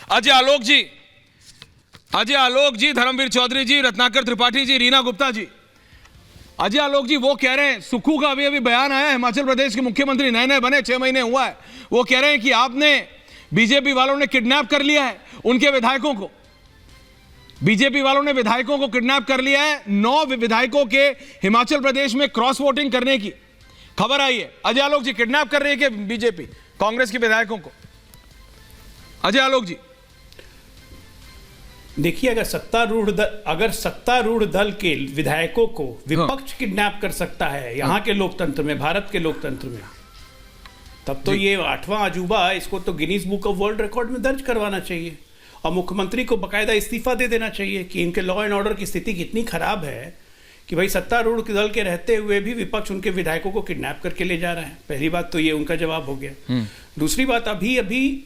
अजय आलोक जी, धर्मवीर चौधरी जी, रत्नाकर त्रिपाठी जी, रीना गुप्ता जी। अजय आलोक जी वो कह रहे हैं, सुक्खू का अभी बयान आया है, हिमाचल प्रदेश के मुख्यमंत्री नए बने, 6 महीने हुआ है, वो कह रहे हैं कि आपने बीजेपी वालों ने किडनैप कर लिया है उनके विधायकों को। बीजेपी वालों ने विधायकों को किडनैप कर लिया है। 9 विधायकों के हिमाचल प्रदेश में क्रॉस वोटिंग करने की खबर आई है। अजय आलोक जी, किडनैप कर रही है कि बीजेपी कांग्रेस के विधायकों को? अजय आलोक जी देखिए, अगर सत्तारूढ़ दल के विधायकों को विपक्ष किडनैप कर सकता है यहाँ के लोकतंत्र में, भारत के लोकतंत्र में, तब तो ये 8वां अजूबा, इसको तो Guinness book of world record में दर्ज करवाना चाहिए और मुख्यमंत्री को बकायदा इस्तीफा दे देना चाहिए कि इनके लॉ एंड ऑर्डर की स्थिति कितनी खराब है कि भाई सत्तारूढ़ दल के रहते हुए भी विपक्ष उनके विधायकों को किडनैप करके ले जा रहा है। पहली बात तो ये उनका जवाब हो गया। दूसरी बात, अभी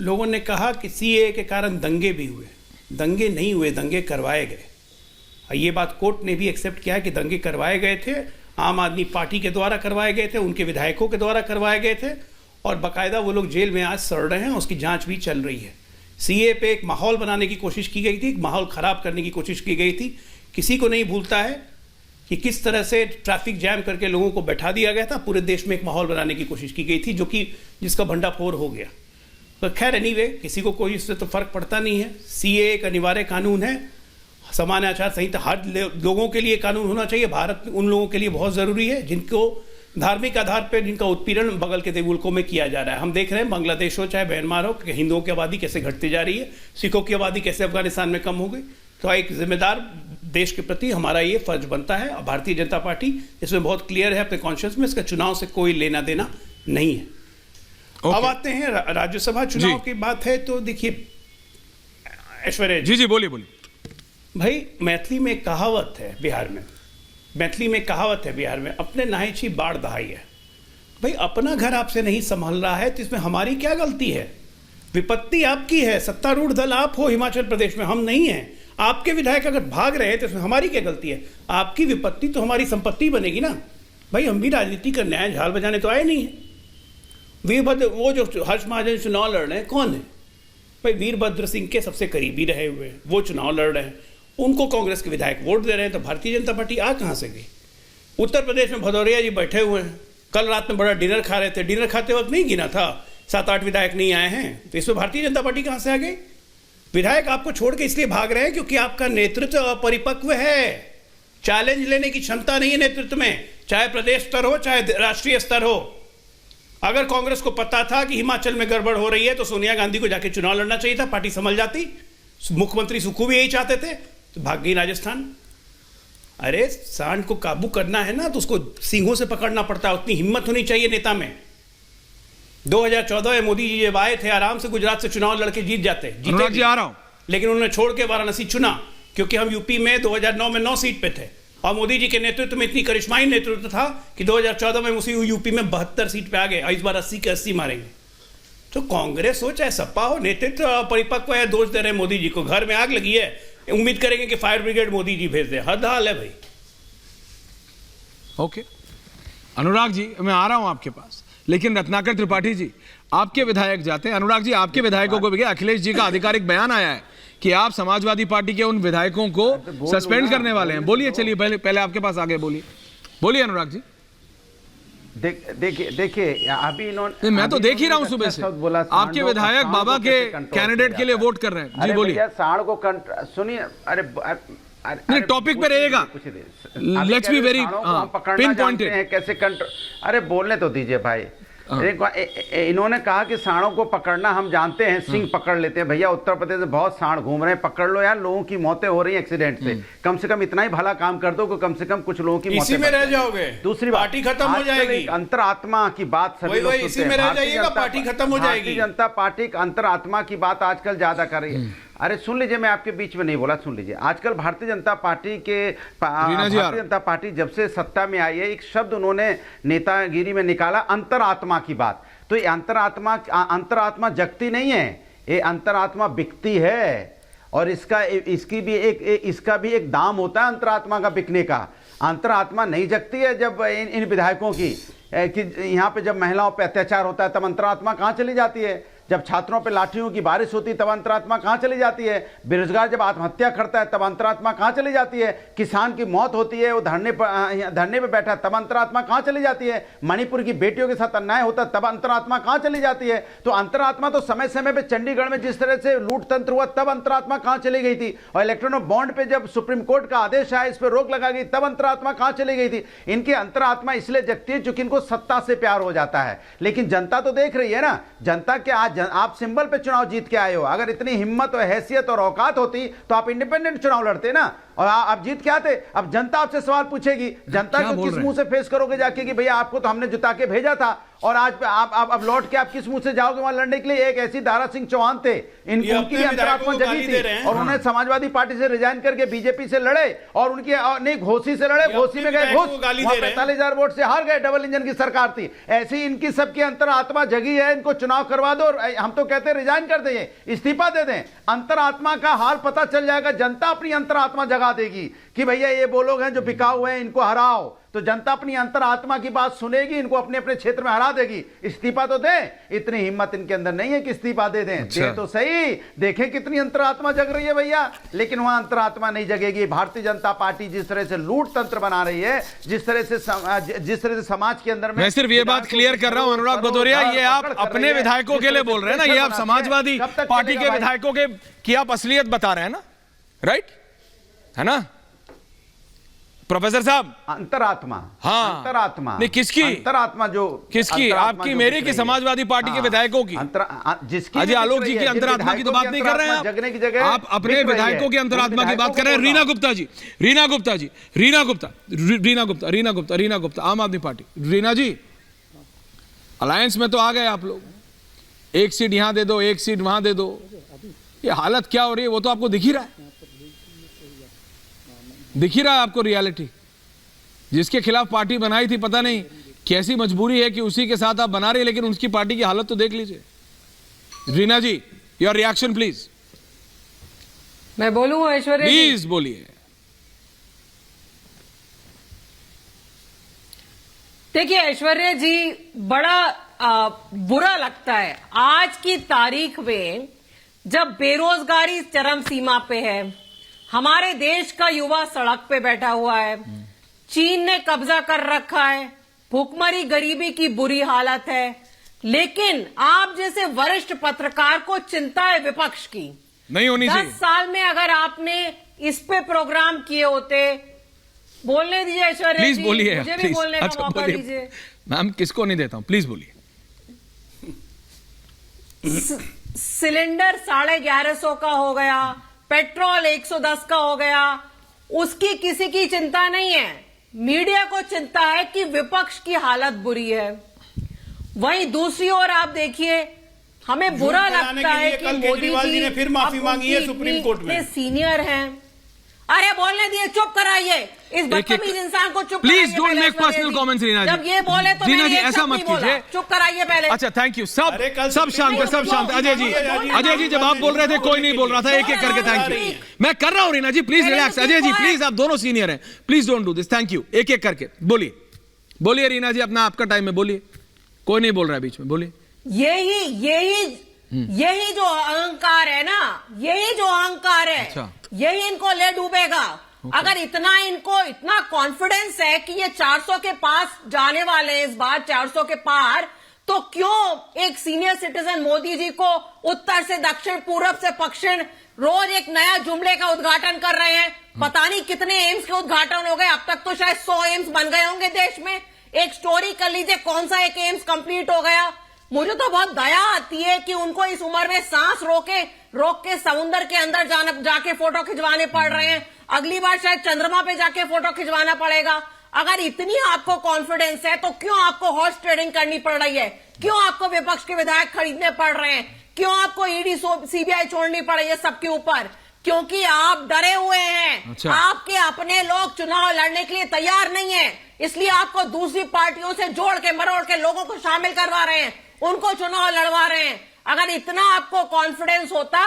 लोगों ने कहा कि सीए के कारण दंगे भी हुए। दंगे नहीं हुए, दंगे करवाए गए। ये बात कोर्ट ने भी एक्सेप्ट किया कि दंगे करवाए गए थे, आम आदमी पार्टी के द्वारा करवाए गए थे, उनके विधायकों के द्वारा करवाए गए थे और बाकायदा वो लोग जेल में आज सड़ रहे हैं, उसकी जांच भी चल रही है। सीए पे एक माहौल बनाने की कोशिश की गई थी, एक माहौल खराब करने की कोशिश की गई थी। किसी को नहीं भूलता है कि किस तरह से ट्रैफिक जैम करके लोगों को बैठा दिया गया था। पूरे देश में एक माहौल बनाने की कोशिश की गई थी जिसका भंडाफोड़ हो गया। तो खैर एनीवे, किसी को कोई इससे तो फर्क पड़ता नहीं है। सीए एक अनिवार्य कानून है, सामान्य आचार संहिता हर लोगों के लिए कानून होना चाहिए। भारत में उन लोगों के लिए बहुत ज़रूरी है जिनको धार्मिक आधार पर जिनका उत्पीड़न बगल के मुल्कों में किया जा रहा है। हम देख रहे हैं बांग्लादेश हो चाहे म्यांमार हो कि हिंदुओं की आबादी कैसे घटती जा रही है, सिखों की आबादी कैसे अफगानिस्तान में कम हो गई। तो एक जिम्मेदार देश के प्रति हमारा ये फर्ज बनता है और भारतीय जनता पार्टी इसमें बहुत क्लियर है अपने कॉन्शियस में, इसका चुनाव से कोई लेना देना नहीं है। अब आते हैं राज्यसभा चुनाव की बात है तो देखिए ऐश्वर्या जी बोलिए भाई, मैथिली में कहावत है बिहार में, अपने नाहिछी बाढ़ दहाई है। भाई अपना घर आपसे नहीं संभाल रहा है तो इसमें हमारी क्या गलती है? विपत्ति आपकी है, सत्तारूढ़ दल आप हो हिमाचल प्रदेश में, हम नहीं हैं। आपके विधायक अगर भाग रहे हैं तो इसमें हमारी क्या गलती है? आपकी विपत्ति तो हमारी संपत्ति बनेगी ना। भाई हम भी राजनीति का न्याय झाल बजाने तो आए नहीं है। वीरभद्र, वो जो हर्ष महाजन चुनाव लड़ रहे हैं कौन है भाई? वीरभद्र सिंह के सबसे करीबी रहे हुए हैं, वो चुनाव लड़ रहे हैं, उनको कांग्रेस के विधायक वोट दे रहे हैं, तो भारतीय जनता पार्टी आ कहाँ से गई? उत्तर प्रदेश में भदौरिया जी बैठे हुए हैं, कल रात में बड़ा डिनर खा रहे थे, डिनर खाते वक्त नहीं गिना था 7-8 विधायक नहीं आए हैं, तो इसमें भारतीय जनता पार्टी कहाँ से आ गई? विधायक आपको छोड़ के इसलिए भाग रहे हैं क्योंकि आपका नेतृत्व अपरिपक्व है, चैलेंज लेने की क्षमता नहीं है नेतृत्व में, चाहे प्रदेश स्तर हो चाहे राष्ट्रीय स्तर हो। अगर कांग्रेस को पता था कि हिमाचल में गड़बड़ हो रही है तो सोनिया गांधी को जाके चुनाव लड़ना चाहिए था, पार्टी संभल जाती। मुख्यमंत्री सुक्खू भी यही चाहते थे तो भाग गई राजस्थान। अरे सांड को काबू करना है ना तो उसको सींगों से पकड़ना पड़ता है, उतनी हिम्मत होनी चाहिए नेता में। 2014 में मोदी जी जब आए थे आराम से गुजरात से चुनाव लड़के जीत जाते, लेकिन उन्होंने छोड़ के वाराणसी चुना क्योंकि हम यूपी में 2009 में 9 सीट पे थे और मोदी जी के नेतृत्व में इतनी करिश्माई नेतृत्व था कि 2014 में उसी यूपी में 72 सीट पे आ गए और इस बार 80 के 80 मारेंगे। तो कांग्रेस हो चाहे सपा हो, नेतृत्व परिपक्व है, दोष दे रहे मोदी जी को। घर में आग लगी है, उम्मीद करेंगे कि फायर ब्रिगेड मोदी जी भेज दे, हद हाल है भाई। ओके अनुराग जी, मैं आ रहा हूं आपके पास, लेकिन रत्नाकर त्रिपाठी जी आपके विधायक जाते हैं। अनुराग जी, आपके विधायकों को भी अखिलेश जी का आधिकारिक बयान आया है कि आप समाजवादी पार्टी के उन विधायकों को सस्पेंड करने वाले हैं। बोलिए, चलिए पहले आपके पास आगे बोलिए अनुराग जी। देखिए अभी इन्होंने, मैं तो देख ही रहा हूं सुबह से आपके विधायक बाबा के कैंडिडेट के लिए वोट कर रहे हैं। जी बोलिए। सांड को सुनिए, अरे टॉपिक पे रहेगा, let's be very pin pointed. कैसे अरे बोलने तो दीजिए भाई। इन्होंने कहा कि सांडों को पकड़ना हम जानते हैं, सिंह पकड़ लेते हैं। भैया उत्तर प्रदेश में बहुत सांड घूम रहे हैं, पकड़ लो यार, लोगों की मौतें हो रही हैं एक्सीडेंट से। कम से कम इतना ही भला काम कर दो कि कम से कम कुछ लोगों की इसी में रह जाओगे, दूसरी पार्टी खत्म हो जाएगी। अंतरात्मा की बात सभी लोग इसी में रह जाइएगा, पार्टी खत्म हो जाएगी। भारतीय जनता पार्टी अंतरात्मा की बात आजकल ज्यादा कर रही है। अरे सुन लीजिए, मैं आपके बीच में नहीं बोला, सुन लीजिए। आजकल भारतीय जनता पार्टी जब से सत्ता में आई है, एक शब्द उन्होंने नेतागिरी में निकाला, अंतरात्मा की बात। तो ये अंतरात्मा जगती नहीं है, ये अंतरात्मा बिकती है और इसका भी एक दाम होता है अंतरात्मा का बिकने का। अंतरात्मा नहीं जगती है जब इन विधायकों की कि यहाँ पे जब महिलाओं पे अत्याचार होता है तब अंतरात्मा कहाँ चली जाती है? जब छात्रों पे लाठियों की बारिश होती है तब अंतरात्मा कहां चली जाती है, बेरोजगार जब आत्महत्या करता है तब अंतरात्मा कहां चली जाती है, किसान की मौत होती है वो धरने पे बैठा है तब अंतरात्मा कहां चली जाती है, मणिपुर की बेटियों के साथ अन्याय होता है तब अंतरात्मा कहां चली जाती है। तो अंतरात्मा तो समय समय पे चंडीगढ़ में जिस तरह से लूट तंत्र हुआ तब अंतरात्मा कहां चली गई थी, और इलेक्ट्रॉनिक बॉन्ड पे जब सुप्रीम कोर्ट का आदेश आया इस पर रोक लगा गई तब अंतरात्मा कहां चली गई थी। इनकी अंतरात्मा इसलिए जगती है क्योंकि इनको सत्ता से प्यार हो जाता है। लेकिन जनता तो देख रही है ना, जनता के आज आप सिंबल पे चुनाव जीत के आए हो, अगर इतनी हिम्मत और हैसियत और औकात होती तो आप इंडिपेंडेंट चुनाव लड़ते ना, और आप जीत के आते। अब जनता आपसे सवाल पूछेगी, जनता को किस मुंह से फेस करोगे जाके कि भैया आपको तो हमने जुटा के भेजा था, और आज आप अब लौट के आप किस मुंह से जाओगे वहां लड़ने के लिए। एक ऐसी दारा सिंह चौहान थे, उनकी भी अंतरात्मा जगी थी और उन्होंने समाजवादी पार्टी से रिजाइन करके बीजेपी से लड़े, और उनकी नहीं घोसी से लड़े, घोसी में गए, घोष 45,000 वोट से हार गए, डबल इंजन की सरकार थी। ऐसी इनकी सबकी अंतरात्मा जगी है, इनको चुनाव करवा दो और हम तो कहते हैं रिजाइन कर दें, इस्तीफा दे दें। अंतरात्मा का हाल पता चल जाएगा, जनता अपनी अंतरात्मा जगा देगी कि भैया ये वो लोग हैं जो बिकाऊ हुए हैं, इनको हराओ। तो जनता अपनी अंतरात्मा की बात सुनेगी, इनको अपने अपने क्षेत्र में हरा देगी। इस्तीफा तो दें, इतनी हिम्मत इनके अंदर नहीं है कि इस्तीफा दे दें। दे तो सही, देखें कितनी अंतरात्मा जग रही है भैया, लेकिन वहां अंतरात्मा नहीं जगेगी। भारतीय जनता पार्टी जिस तरह से लूट तंत्र बना रही है, जिस तरह से समाज के अंदर मैं सिर्फ ये बात क्लियर कर रहा हूं अनुराग भदौरिया, ये आप अपने विधायकों के लिए बोल रहे हैं ना, ये आप समाजवादी पार्टी के विधायकों के की आप असलियत बता रहे हैं ना, राइट है ना प्रोफेसर साहब? अंतरात्मा, हाँ अंतरात्मा नहीं, किसकी अंतरात्मा? जो किसकी? आपकी, मेरी की, समाजवादी पार्टी के विधायकों की? जिसकी अजय आलोक जी की अंतरात्मा की तो बात नहीं कर रहे हैं जगने की जगह आप अपने विधायकों की अंतरात्मा की बात कर रहे हैं। रीना गुप्ता जी, रीना गुप्ता जी, रीना गुप्ता, रीना गुप्ता, रीना गुप्ता, रीना गुप्ता, आम आदमी पार्टी। रीना जी, अलायंस में तो आ गए आप लोग, एक सीट यहां दे दो, एक सीट वहां दे दो, ये हालत क्या हो रही है वो तो आपको दिख ही रहा है, दिख ही रहा है आपको रियलिटी। जिसके खिलाफ पार्टी बनाई थी, पता नहीं कैसी मजबूरी है कि उसी के साथ आप बना रहे हैं, लेकिन उसकी पार्टी की हालत तो देख लीजिए। रीना जी, योर रिएक्शन प्लीज। मैं बोलूं ऐश्वर्या? प्लीज बोलिए। देखिए ऐश्वर्या जी, बड़ा बुरा लगता है आज की तारीख में जब बेरोजगारी चरम सीमा पे है, हमारे देश का युवा सड़क पे बैठा हुआ है, चीन ने कब्जा कर रखा है, भूखमरी गरीबी की बुरी हालत है, लेकिन आप जैसे वरिष्ठ पत्रकार को चिंता है विपक्ष की। नहीं होनी चाहिए। 10 साल में अगर आपने इस पे प्रोग्राम किए होते, बोलने दीजिए ऐश्वर्या प्लीज जी, बोलिए, मुझे भी बोलने का मौका दीजिए। मैम किसको नहीं देता हूं, प्लीज बोलिए। सिलेंडर 1150 का हो गया, पेट्रोल 110 का हो गया, उसकी किसी की चिंता नहीं है। मीडिया को चिंता है कि विपक्ष की हालत बुरी है। वहीं दूसरी ओर आप देखिए, हमें बुरा लगता है कि मोदी जी ने फिर माफी मांगी है सुप्रीम कोर्ट में। सीनियर हैं, अरे बोलने दिए, चुप कराइए इस बदतमीज इंसान को, चुप कराइए। Please don't make personal comments Reena ji. जब ये बोले तो रीना जी ऐसा मत कीजिए, चुप कराइए पहले। अच्छा थैंक यू, सब शांत है, सब शांत। अजय जी, अजय जी जब आप बोल रहे थे कोई नहीं बोल रहा था, एक एक करके थैंक यू मैं कर रहा हूं। Reena ji please relax. Ajay ji please, आप दोनों सीनियर हैं, please don't do this. Thank you, एक एक करके बोलिए, बोलिए रीना जी, अपना आपका टाइम है, बोलिए, कोई नहीं बोल रहा है बीच में, बोलिए। यही जो अहंकार है ना, यही जो अहंकार है, अच्छा। यही इनको ले डूबेगा। अगर इतना कॉन्फिडेंस है कि ये 400 के पास जाने वाले हैं इस बार, 400 के पार, तो क्यों एक सीनियर सिटीजन मोदी जी को उत्तर से दक्षिण, पूरब से पश्चिम रोज एक नया जुमले का उद्घाटन कर रहे हैं? पता नहीं कितने एम्स के उद्घाटन हो गए, अब तक तो शायद 100 एम्स बन गए होंगे देश में। एक स्टोरी कर लीजिए, कौन सा एक एम्स कंप्लीट हो गया। मुझे तो बहुत दया आती है कि उनको इस उम्र में सांस रोक के समुद्र के अंदर जाके फोटो खिंचवाने पड़ रहे हैं। अगली बार शायद चंद्रमा पे जाके फोटो खिंचवाना पड़ेगा। अगर इतनी आपको कॉन्फिडेंस है तो क्यों आपको हॉर्स ट्रेडिंग करनी पड़ रही है? क्यों आपको विपक्ष के विधायक खरीदने पड़ रहे हैं? क्यों आपको ईडी सीबीआई छोड़नी पड़ रही है सबके ऊपर? क्योंकि आप डरे हुए हैं। अच्छा। आपके अपने लोग चुनाव लड़ने के लिए तैयार नहीं है, इसलिए आपको दूसरी पार्टियों से जोड़ के मरोड़ के लोगों को शामिल करवा रहे हैं, उनको चुनाव लड़वा रहे हैं। अगर इतना आपको कॉन्फिडेंस होता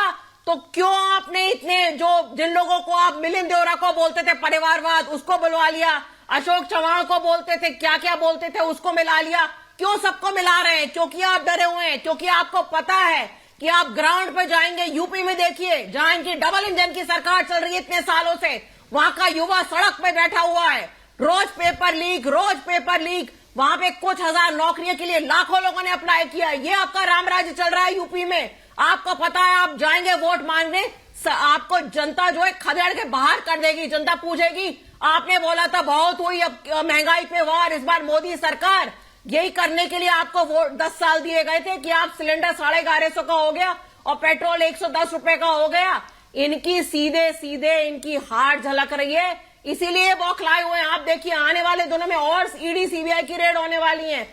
तो क्यों आपने जिन लोगों को आप मिलिंद देवरा को बोलते थे परिवारवाद, उसको बुलवा लिया, अशोक चव्हाण को बोलते थे क्या क्या बोलते थे, उसको मिला लिया। क्यों सबको मिला रहे हैं? क्योंकि आप डरे हुए हैं, क्योंकि आपको पता है कि आप ग्राउंड पे जाएंगे। यूपी में देखिए, जहां इनकी डबल इंजन की सरकार चल रही है इतने सालों से, वहां का युवा सड़क पे बैठा हुआ है, रोज पेपर लीक। वहां पे कुछ हजार नौकरियों के लिए लाखों लोगों ने अप्लाई किया। ये आपका रामराज्य चल रहा है यूपी में। आपको पता है, आप जाएंगे वोट मांगने, आपको जनता जो है खदेड़ के बाहर कर देगी। जनता पूछेगी, आपने बोला था बहुत हुई, अब महंगाई पे वार। इस बार मोदी सरकार यही करने के लिए आपको वोट 10 साल दिए गए थे कि आप सिलेंडर 1150 का हो गया और पेट्रोल 110 रुपए का हो गया। इनकी सीधे इनकी हार झलक रही है, इसीलिए बौखलाए हुए हैं। आप देखिए, आने वाले दिनों में और ईडी सीबीआई की रेड होने वाली है